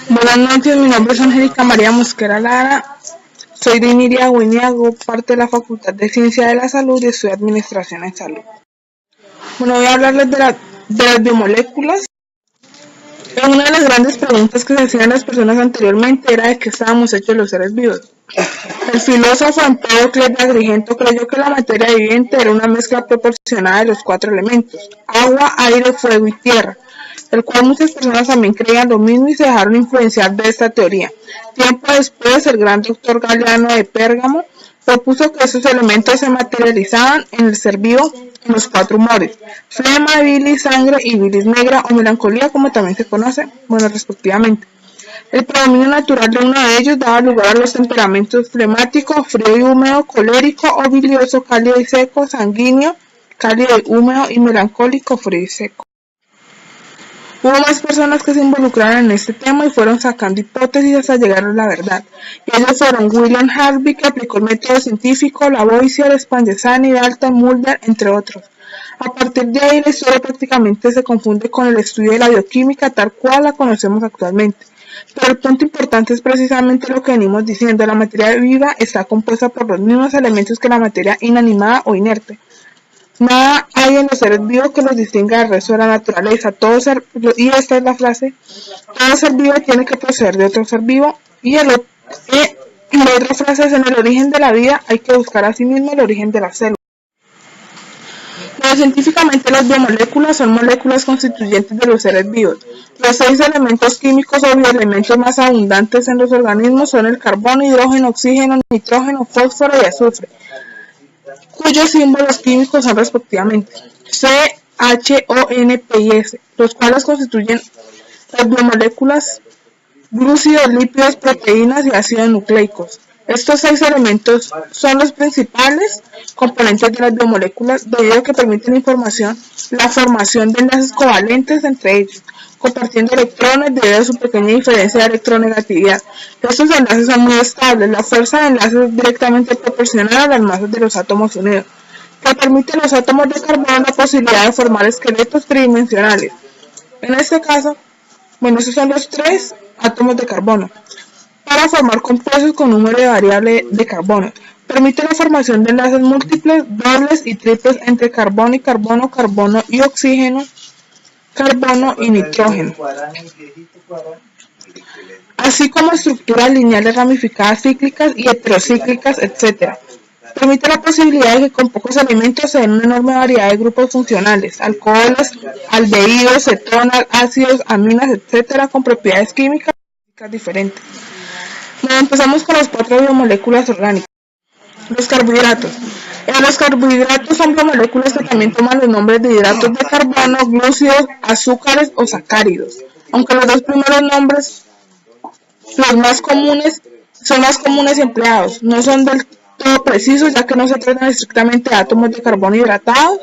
Buenas noches, mi nombre es Angélica María Mosquera Lara, soy de Iniriagüe y hago parte de la Facultad de Ciencia de la Salud y estudio Administración en Salud. Bueno, voy a hablarles de las biomoléculas. Una de las grandes preguntas que se hacían las personas anteriormente era de qué estábamos hechos los seres vivos. El filósofo Empédocles de Agrigento creyó que la materia viviente era una mezcla proporcionada de los 4 elementos: agua, aire, fuego y tierra, el cual muchas personas también creían lo mismo y se dejaron influenciar de esta teoría. Tiempo después, el gran doctor Galeano de Pérgamo propuso que esos elementos se materializaban en el ser vivo en los 4 humores: flema, bilis, sangre y bilis negra o melancolía, como también se conoce, respectivamente. El predominio natural de uno de ellos daba lugar a los temperamentos flemático, frío y húmedo, colérico o bilioso, cálido y seco, sanguíneo, cálido y húmedo, y melancólico, frío y seco. Hubo más personas que se involucraron en este tema y fueron sacando hipótesis hasta llegar a la verdad. Y ellos fueron William Harvey, que aplicó el método científico, Lavoisier, Spallanzani, Dalton, Mulder, entre otros. A partir de ahí, la historia prácticamente se confunde con el estudio de la bioquímica tal cual la conocemos actualmente. Pero el punto importante es precisamente lo que venimos diciendo: la materia viva está compuesta por los mismos elementos que la materia inanimada o inerte. Nada hay en los seres vivos que los distinga del resto de la naturaleza. Y esta es la frase: todo ser vivo tiene que proceder de otro ser vivo. Y la otra frase es: en el origen de la vida hay que buscar a sí mismo el origen de la célula. Pero científicamente, las biomoléculas son moléculas constituyentes de los seres vivos. Los 6 elementos químicos o bioelementos más abundantes en los organismos son el carbono, hidrógeno, oxígeno, nitrógeno, fósforo y azufre, cuyos símbolos químicos son respectivamente C, H, O, N, P y S, los cuales constituyen las biomoléculas: glúcidos, lípidos, proteínas y ácidos nucleicos. Estos 6 elementos son los principales componentes de las biomoléculas, debido a que permiten la formación de enlaces covalentes entre ellos, compartiendo electrones debido a su pequeña diferencia de electronegatividad. Estos enlaces son muy estables. La fuerza de enlace es directamente proporcional a las masas de los átomos unidos, que permite a los átomos de carbono la posibilidad de formar esqueletos tridimensionales. En este caso, estos son los 3 átomos de carbono, para formar compuestos con número variable de carbono. Permite la formación de enlaces múltiples, dobles y triples entre carbono y carbono, carbono y oxígeno, carbono y nitrógeno, así como estructuras lineales ramificadas cíclicas y heterocíclicas, etc. Permite la posibilidad de que con pocos elementos se den una enorme variedad de grupos funcionales: alcoholes, aldehídos, cetonas, ácidos, aminas, etc., con propiedades químicas diferentes. Empezamos con las 4 biomoléculas orgánicas. Los carbohidratos. Los carbohidratos son biomoléculas que también toman los nombres de hidratos de carbono, glúcidos, azúcares o sacáridos. Aunque los 2 primeros nombres, son más comunes y empleados, no son del todo precisos, ya que no se tratan estrictamente de átomos de carbono hidratados,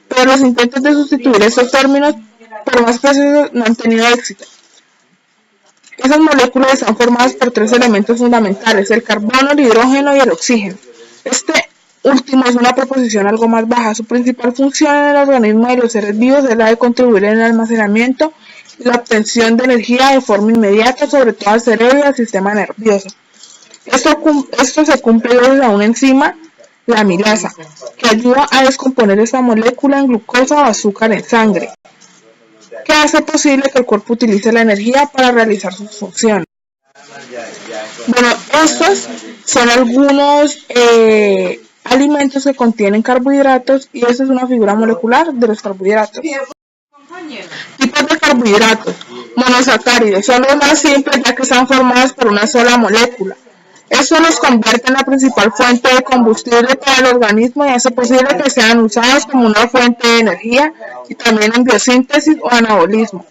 pero los intentos de sustituir estos términos por más precisos no han tenido éxito. Esas moléculas están formadas por 3 elementos fundamentales: el carbono, el hidrógeno y el oxígeno. Este último es una proporción algo más baja. Su principal función en el organismo de los seres vivos es la de contribuir en el almacenamiento y la obtención de energía de forma inmediata, sobre todo al cerebro y al sistema nervioso. Esto se cumple gracias a una enzima, la amilasa, que ayuda a descomponer esta molécula en glucosa o azúcar en sangre, que hace posible que el cuerpo utilice la energía para realizar sus funciones. Estos son algunos alimentos que contienen carbohidratos, y esta es una figura molecular de los carbohidratos. Tipos de carbohidratos. Monosacáridos son los más simples, ya que están formados por una sola molécula. Esto los convierte en la principal fuente de combustible para el organismo y hace posible que sean usados como una fuente de energía y también en biosíntesis o anabolismo.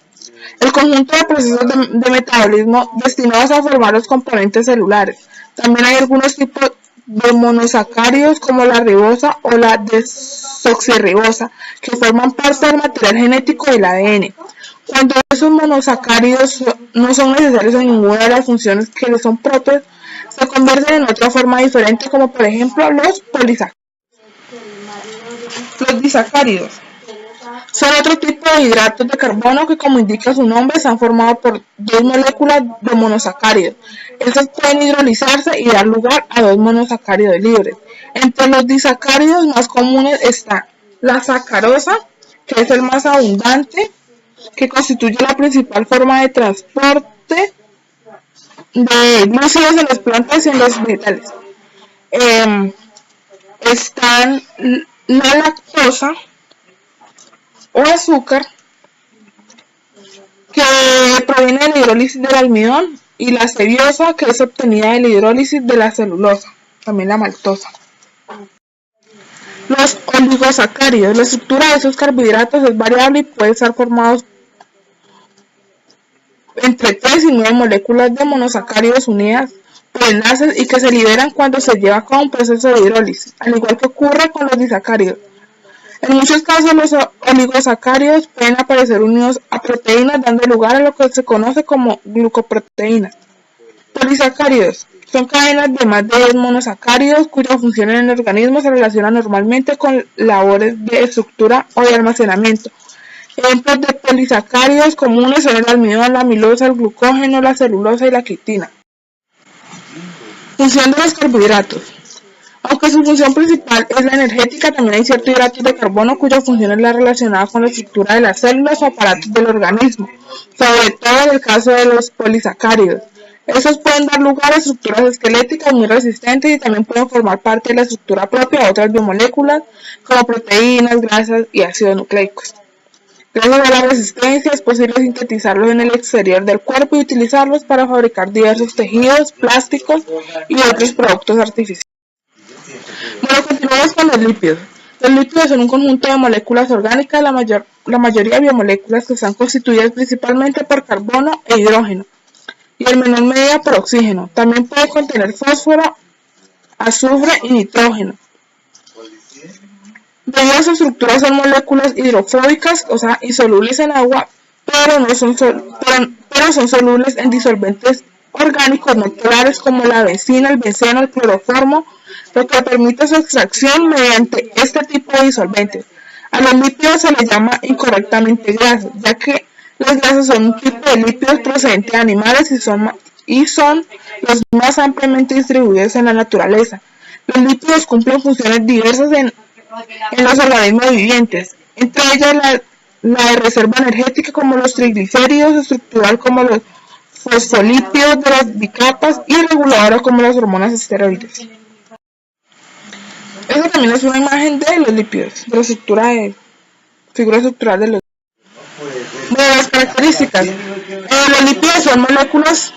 El conjunto de procesos de metabolismo destinados a formar los componentes celulares. También hay algunos tipos de monosacáridos, como la ribosa o la desoxirribosa, que forman parte del material genético del ADN. Cuando esos monosacáridos no son necesarios en ninguna de las funciones que les son propias, se convierten en otra forma diferente, como por ejemplo los polisacáridos. Los disacáridos Son otro tipo de hidratos de carbono que, como indica su nombre, están formados por dos moléculas de monosacáridos. Estos pueden hidrolizarse y dar lugar a dos monosacáridos libres. Entre los disacáridos más comunes está la sacarosa, que es el más abundante, que constituye la principal forma de transporte de glúcidos en las plantas y en los vegetales. Están la lactosa o azúcar, que proviene de la hidrólisis del almidón, y la steviosa, que es obtenida de la hidrólisis de la celulosa, también la maltosa. Los oligosacáridos. La estructura de esos carbohidratos es variable y puede estar formados entre 3 y 9 moléculas de monosacáridos unidas por enlaces y que se liberan cuando se lleva a cabo un proceso de hidrólisis, al igual que ocurre con los disacáridos. En muchos casos, los oligosacáridos pueden aparecer unidos a proteínas, dando lugar a lo que se conoce como glucoproteínas. Polisacáridos son cadenas de más de 10 monosacáridos cuya función en el organismo se relaciona normalmente con labores de estructura o de almacenamiento. Ejemplos de polisacáridos comunes son el almidón, la amilosa, el glucógeno, la celulosa y la quitina. Función de los carbohidratos. Aunque su función principal es la energética, también hay ciertos hidratos de carbono cuya función es la relacionada con la estructura de las células o aparatos del organismo, sobre todo en el caso de los polisacáridos. Estos pueden dar lugar a estructuras esqueléticas muy resistentes y también pueden formar parte de la estructura propia de otras biomoléculas, como proteínas, grasas y ácidos nucleicos. Gracias a la resistencia es posible sintetizarlos en el exterior del cuerpo y utilizarlos para fabricar diversos tejidos, plásticos y otros productos artificiales. Bueno, continuamos con los lípidos. Los lípidos son un conjunto de moléculas orgánicas, la mayoría de biomoléculas que están constituidas principalmente por carbono e hidrógeno, y en menor medida por oxígeno. También puede contener fósforo, azufre y nitrógeno. Debido a su estructura son moléculas hidrofóbicas, o sea, insolubles en agua, pero son solubles en disolventes orgánicos no polares como la benzina, el benceno, el cloroformo, lo que permite su extracción mediante este tipo de disolventes. A los lípidos se les llama incorrectamente grasas, ya que las grasas son un tipo de lípidos procedentes de animales y son los más ampliamente distribuidos en la naturaleza. Los lípidos cumplen funciones diversas en los organismos vivientes, entre ellas la de reserva energética como los triglicéridos, estructural como los fosfolípidos de las bicapas y reguladora como las hormonas esteroides. Esta también es una imagen de los lípidos, de la figura estructural de los. Bueno, las características. Los lípidos son moléculas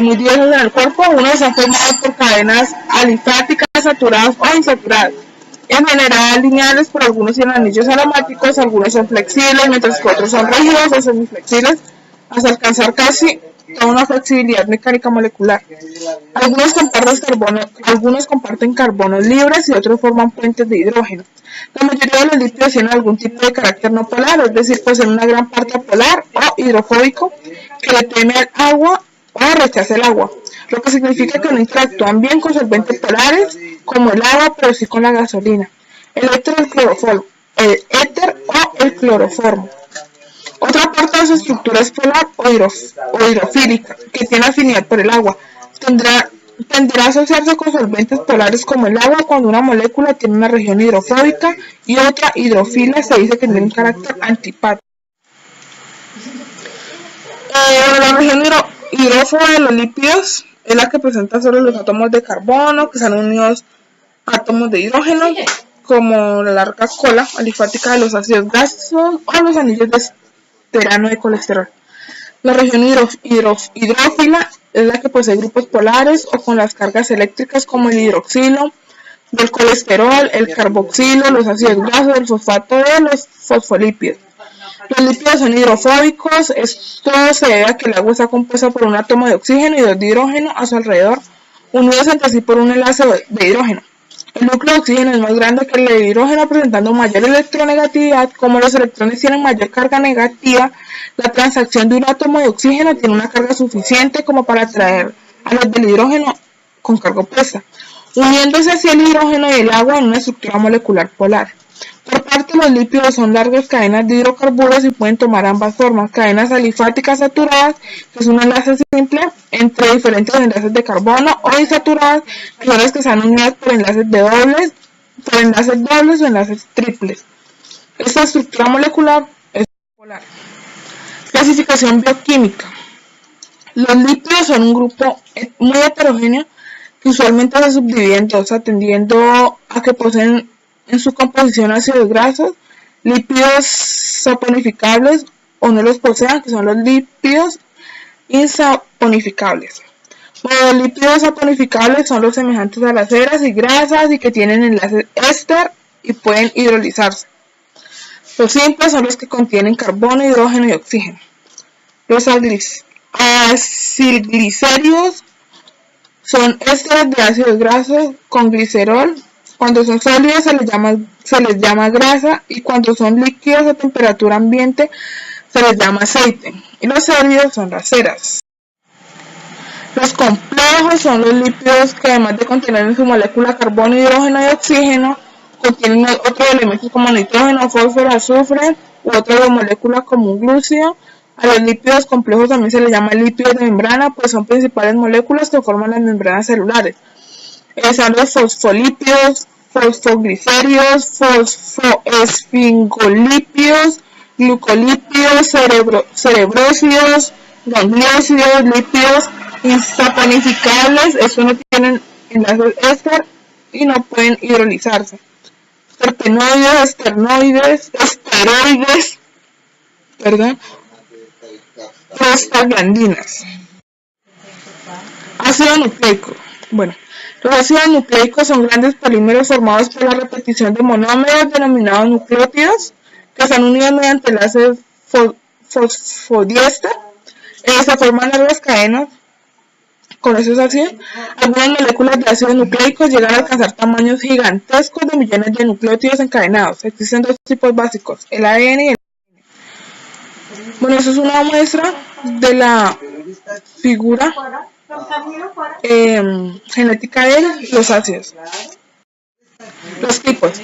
muy diversas en el cuerpo. Unos son formados por cadenas alifáticas, saturadas o insaturadas. En general lineales, por algunos tienen anillos aromáticos, algunos son flexibles, mientras que otros son rígidos o semiflexibles, hasta alcanzar casi toda una flexibilidad mecánica molecular. Algunos comparten carbonos libres y otros forman puentes de hidrógeno. La mayoría de los lípidos tienen algún tipo de carácter no polar, es decir, poseen una gran parte polar o hidrofóbico que le teme al agua o rechaza el agua, lo que significa que no interactúan bien con solventes polares como el agua, pero sí con la gasolina, el éter o el cloroformo. Otra parte de su estructura es polar o hidrofílica, que tiene afinidad por el agua. Tenderá a asociarse con solventes polares como el agua. Cuando una molécula tiene una región hidrofóbica y otra hidrofila, se dice que tiene un carácter antipático. La región hidrófoba de los lípidos es la que presenta solo los átomos de carbono, que están unidos a átomos de hidrógeno, como la larga cola alifática de los ácidos grasos o los anillos de esterano de colesterol. La región hidrófila es la que posee grupos polares o con las cargas eléctricas como el hidroxilo del colesterol, el carboxilo, los ácidos grasos, el fosfato de los fosfolípidos. Los lípidos son hidrofóbicos. Esto se debe a que el agua está compuesta por un átomo de oxígeno y dos de hidrógeno a su alrededor, unidos entre sí por un enlace de hidrógeno. El núcleo de oxígeno es más grande que el de hidrógeno, presentando mayor electronegatividad. Como los electrones tienen mayor carga negativa, la transacción de un átomo de oxígeno tiene una carga suficiente como para atraer a los del hidrógeno con carga opuesta, uniéndose así el hidrógeno y el agua en una estructura molecular polar. Por parte, los lípidos son largas cadenas de hidrocarburos y pueden tomar ambas formas: cadenas alifáticas saturadas, que es un enlace simple entre diferentes enlaces de carbono, o insaturadas, que son las que están unidas por enlaces dobles o enlaces triples. Esta estructura molecular es polar. Clasificación bioquímica. Los lípidos son un grupo muy heterogéneo que usualmente se subdivide en dos, atendiendo a que poseen en su composición ácidos grasos, lípidos saponificables o no los posean, que son los lípidos insaponificables. Bueno, los lípidos saponificables son los semejantes a las ceras y grasas y que tienen enlaces éster y pueden hidrolizarse. Los simples son los que contienen carbono, hidrógeno y oxígeno. Los acilglicéridos son ésteres de ácidos grasos con glicerol. Cuando son sólidos se les llama grasa, y cuando son líquidos a temperatura ambiente se les llama aceite. Y los sólidos son las ceras. Los complejos son los lípidos que, además de contener en su molécula carbono, hidrógeno y oxígeno, contienen otros elementos como nitrógeno, fósforo, azufre u otras moléculas como un glúcido. A los lípidos complejos también se les llama lípidos de membrana, pues son principales moléculas que forman las membranas celulares. Están los fosfolípidos, fosfoglicéridos, fosfoesfingolípidos, glucolípidos, cerebrósidos, gangliósidos, lípidos insaponificables. Estos no tienen enlaces éster y no pueden hidrolizarse. Terpenoides, esteroides, prostaglandinas. Ácido nucleico. Bueno, los ácidos nucleicos son grandes polímeros formados por la repetición de monómeros denominados nucleótidos, que están unidos mediante enlaces fosfodiéster. Se forman largas cadenas con esos ácidos. Algunas moléculas de ácidos nucleicos llegan a alcanzar tamaños gigantescos de millones de nucleótidos encadenados. Existen dos tipos básicos, el ADN y el ARN. Bueno, eso es una muestra de la figura genética de los ácidos. Los tipos.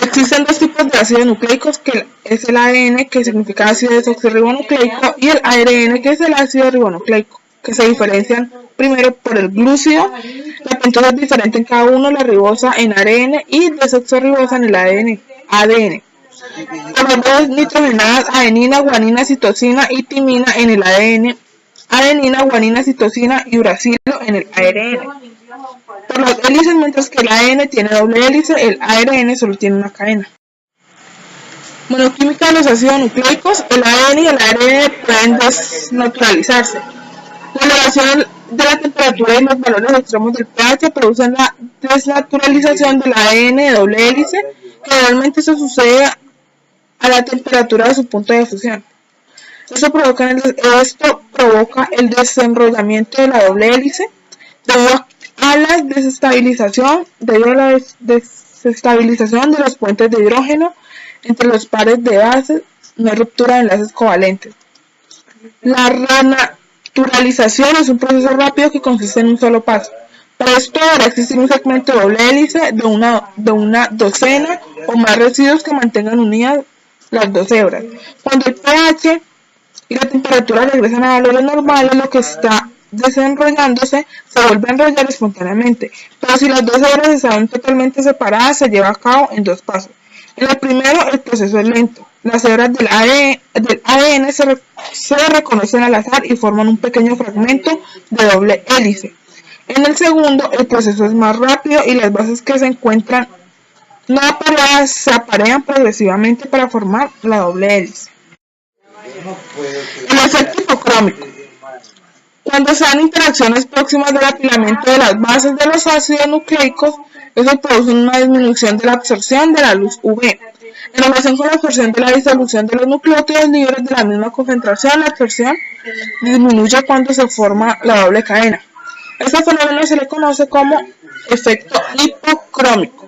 Existen dos tipos de ácidos nucleicos, que es el ADN, que significa ácido desoxirribonucleico, y el ARN, que es el ácido ribonucleico, que se diferencian primero por el glúcido. La pentosa es diferente en cada uno, la ribosa en ARN y desoxirribosa en el ADN. Por las dos nitrogenadas adenina, guanina, citosina y timina en el ADN, adenina, guanina, citosina y uracilo en el ARN. Por las hélices, mientras que el ADN tiene doble hélice, el ARN solo tiene una cadena. Bueno, química de los ácidos nucleicos. El ADN y el ARN pueden desnaturalizarse. La elevación de la temperatura y los valores extremos del pH producen la desnaturalización del ADN de doble hélice. Generalmente eso sucede a la temperatura de su punto de fusión. Esto provoca el desenrollamiento de la doble hélice debido a la desestabilización de los puentes de hidrógeno entre los pares de bases. No hay ruptura de enlaces covalentes. La renaturalización es un proceso rápido que consiste en un solo paso. Para esto deberá existir un segmento de doble hélice de una docena o más residuos que mantengan unidas las dos hebras. Cuando el pH y la temperatura regresan a valores normales, lo que está desenrollándose se vuelve a enrollar espontáneamente. Pero si las dos hebras están totalmente separadas, se lleva a cabo en dos pasos. En el primero, el proceso es lento. Las hebras del ADN se reconocen al azar y forman un pequeño fragmento de doble hélice. En el segundo, el proceso es más rápido y las bases que se encuentran no apareadas se aparean progresivamente para formar la doble hélice. El efecto hipocrómico. Cuando se dan interacciones próximas del apilamiento de las bases de los ácidos nucleicos, eso produce una disminución de la absorción de la luz UV. En relación con la absorción de la disolución de los nucleótidos libres de la misma concentración, la absorción disminuye cuando se forma la doble cadena. Este fenómeno se le conoce como efecto hipocrómico.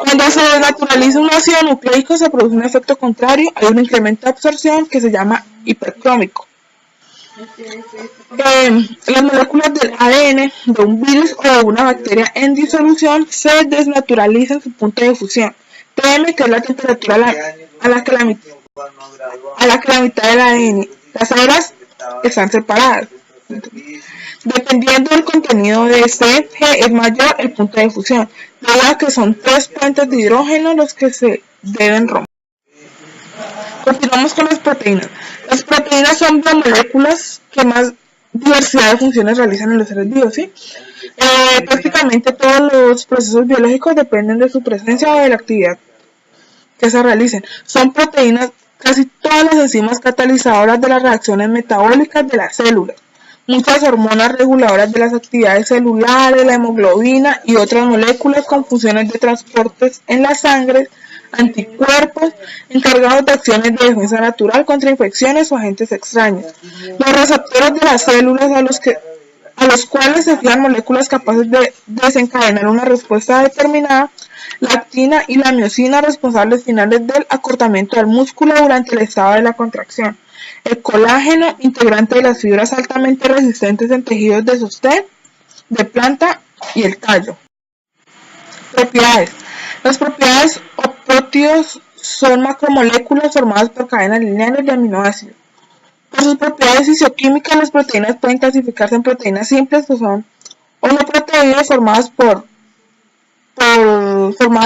Cuando se desnaturaliza un ácido nucleico se produce un efecto contrario, hay un incremento de absorción que se llama hipercrómico. Las moléculas del ADN de un virus o de una bacteria en disolución se desnaturalizan en su punto de fusión. PM, que es la temperatura a la que la mitad del ADN. Las hebras están separadas. Dependiendo del contenido de este G, es mayor el punto de fusión, debido a que son 3 puentes de hidrógeno los que se deben romper. Continuamos con las proteínas. Las proteínas son biomoléculas que más diversidad de funciones realizan en los seres vivos, ¿sí? Prácticamente todos los procesos biológicos dependen de su presencia o de la actividad que se realicen. Son proteínas casi todas las enzimas catalizadoras de las reacciones metabólicas de las células, muchas hormonas reguladoras de las actividades celulares, la hemoglobina y otras moléculas con funciones de transportes en la sangre, anticuerpos encargados de acciones de defensa natural contra infecciones o agentes extraños. Los receptores de las células a los cuales se fijan moléculas capaces de desencadenar una respuesta determinada, la actina y la miosina, responsables finales del acortamiento del músculo durante el estado de la contracción. El colágeno, integrante de las fibras altamente resistentes en tejidos de sostén, de planta y el tallo. Propiedades. Las propiedades o proteos son macromoléculas formadas por cadenas lineales de aminoácidos. Por sus propiedades fisioquímicas, las proteínas pueden clasificarse en proteínas simples, que son holoproteínas formadas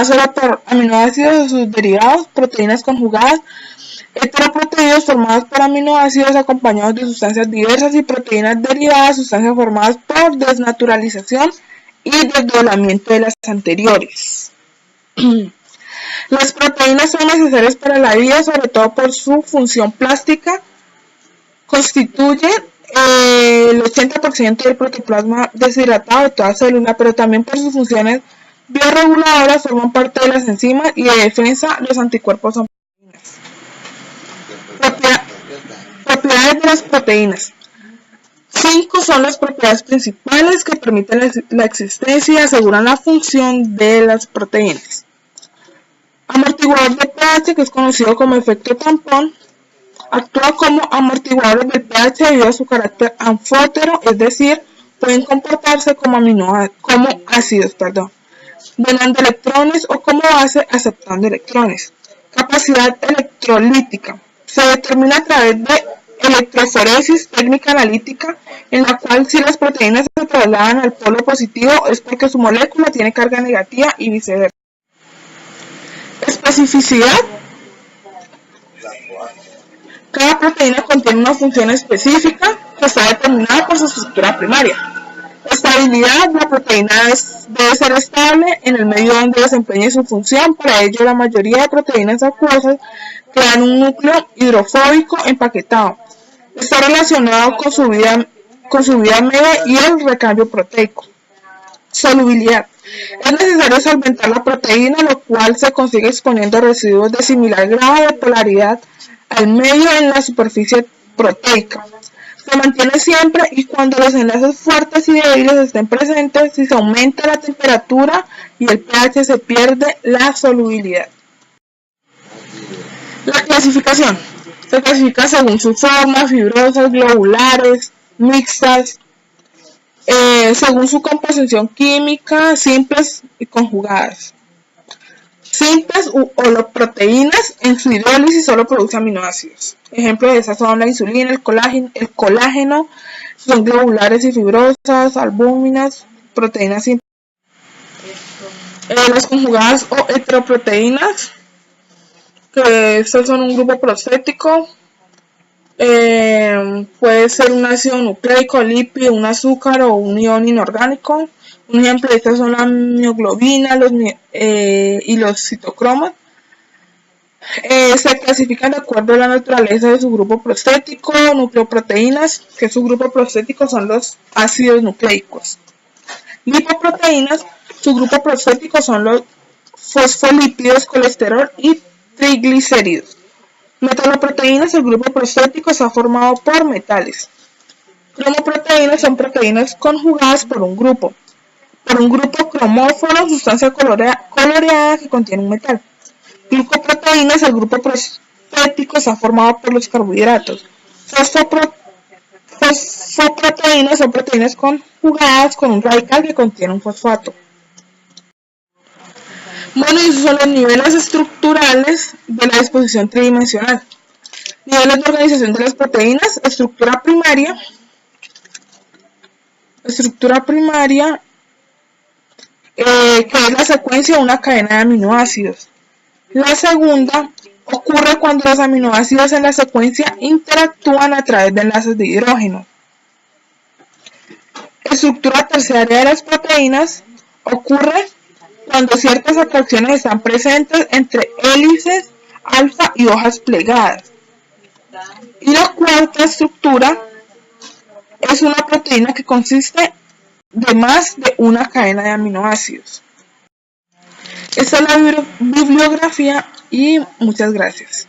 solo por aminoácidos o sus derivados, proteínas conjugadas, heteroproteínas formadas por aminoácidos acompañados de sustancias diversas, y proteínas derivadas, sustancias formadas por desnaturalización y desdoblamiento de las anteriores. Las proteínas son necesarias para la vida, sobre todo por su función plástica. Constituyen el 80% del protoplasma deshidratado de toda célula, pero también por sus funciones bioreguladoras forman parte de las enzimas y de defensa. Los anticuerpos son proteínas. Propiedades de las proteínas. 5 son las propiedades principales que permiten la existencia y aseguran la función de las proteínas. Amortiguador de pH, que es conocido como efecto tampón, actúa como amortiguador del pH debido a su carácter anfótero, es decir, pueden comportarse como ácidos, donando electrones, o como base aceptando electrones. Capacidad electrolítica. Se determina a través de electroforesis, técnica analítica, en la cual si las proteínas se trasladan al polo positivo es porque su molécula tiene carga negativa y viceversa. Especificidad. Cada proteína contiene una función específica que está determinada por su estructura primaria. Estabilidad. La proteína debe ser estable en el medio donde desempeñe su función. Para ello, la mayoría de proteínas acuosas crean un núcleo hidrofóbico empaquetado. Está relacionado con su vida media y el recambio proteico. Solubilidad. Es necesario solventar la proteína, lo cual se consigue exponiendo residuos de similar grado de polaridad al medio en la superficie proteica. Se mantiene siempre y cuando los enlaces fuertes y débiles estén presentes. Si se aumenta la temperatura y el pH, se pierde la solubilidad. La clasificación. Se clasifica según su forma: fibrosas, globulares, mixtas, según su composición química, simples y conjugadas. Simples u holoproteínas, en su hidrólisis solo produce aminoácidos. Ejemplos de esas son la insulina, el colágeno, son globulares y fibrosas, albúminas, proteínas simples. Las conjugadas o heteroproteínas, que estos son un grupo prostético, puede ser un ácido nucleico, lípido, un azúcar o un ion inorgánico. Un ejemplo de estas son la mioglobina y los citocromos. Se clasifican de acuerdo a la naturaleza de su grupo prostético. Nucleoproteínas, que su grupo prostético son los ácidos nucleicos. Lipoproteínas, su grupo prostético son los fosfolípidos, colesterol y triglicéridos. Metaloproteínas, el grupo prostético está formado por metales. Cromoproteínas son proteínas conjugadas por un grupo cromóforo, sustancia coloreada que contiene un metal. Glucoproteínas, el grupo prostético está formado por los carbohidratos. Fosfoproteínas son proteínas conjugadas con un radical que contiene un fosfato. Bueno, y esos son los niveles estructurales de la disposición tridimensional. Niveles de organización de las proteínas: estructura primaria, que es la secuencia de una cadena de aminoácidos. La segunda ocurre cuando los aminoácidos en la secuencia interactúan a través de enlaces de hidrógeno. Estructura terciaria de las proteínas ocurre cuando ciertas atracciones están presentes entre hélices alfa y hojas plegadas. Y la cuarta estructura es una proteína que consiste de más de una cadena de aminoácidos. Esta es la bibliografía y muchas gracias.